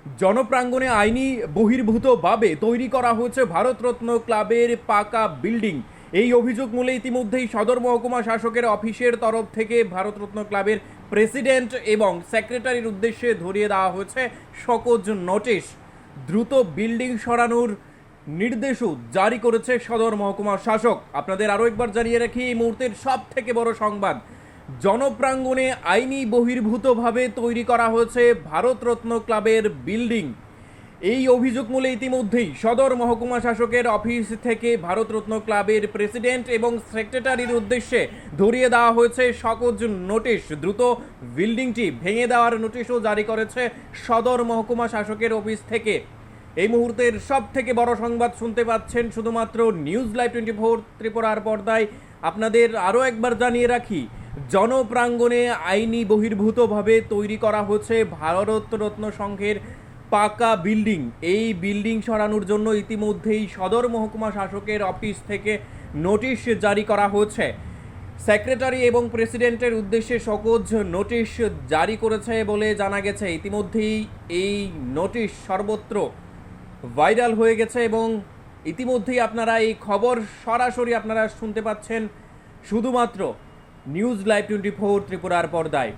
জনপ্রাঙ্গণে আইনি বহির্ভূতভাবে তৈরি করা হয়েছে ভারতরত্ন ক্লাবের পাকা বিল্ডিং। এই অভিযোগ মূলে ইতিমধ্যেই সদর মহকুমা শাসকের অফিসের তরফ থেকে ভারতরত্ন ক্লাবের প্রেসিডেন্ট এবং সেক্রেটারির উদ্দেশ্যে ধরিয়ে দেওয়া হয়েছে সকোজ নোটিশ। দ্রুত বিল্ডিং সরানোর নির্দেশও জারি করেছে সদর মহকুমা শাসক। আপনাদের আরও একবার জানিয়ে রাখি, এই মুহূর্তের সব থেকে বড় সংবাদ, জনপ্রাঙ্গণে আইনি বহির্ভূতভাবে তৈরি করা হয়েছে ভারতরত্ন ক্লাবের বিল্ডিং। এই অভিযোগ মূলে ইতিমধ্যেই সদর মহকুমা শাসকের অফিস থেকে ভারতরত্ন ক্লাবের প্রেসিডেন্ট এবং সেক্রেটারির উদ্দেশ্যে ধরিয়ে দেওয়া হয়েছে সকোজ নোটিশ। দ্রুত বিল্ডিংটি ভেঙে দেওয়ার নোটিশও জারি করেছে সদর মহকুমা শাসকের অফিস থেকে। এই মুহূর্তের সব থেকে বড় সংবাদ শুনতে পাচ্ছেন শুধুমাত্র নিউজ লাইভ 24 ত্রিপুরার পর্দায়। আপনাদের আরও একবার জানিয়ে রাখি, জনপ্রাঙ্গণে আইনি বহির্ভূতভাবে তৈরি করা হচ্ছে ভারতরত্ন সংঘের পাকা বিল্ডিং। এই বিল্ডিং সরানোর জন্য ইতিমধ্যেই সদর মহকুমা শাসকের অফিস থেকে নোটিশ জারি করা হয়েছে। সেক্রেটারি এবং প্রেসিডেন্টের উদ্দেশ্যে সকোজ নোটিশ জারি করেছে বলে জানা গেছে। ইতিমধ্যেই এই নোটিশ সর্বত্র ভাইরাল হয়ে গেছে এবং ইতিমধ্যেই আপনারা এই খবর সরাসরি আপনারা শুনতে পাচ্ছেন শুধুমাত্র নিউজ লাইভ 24 ত্রিপুরার পর্দায়।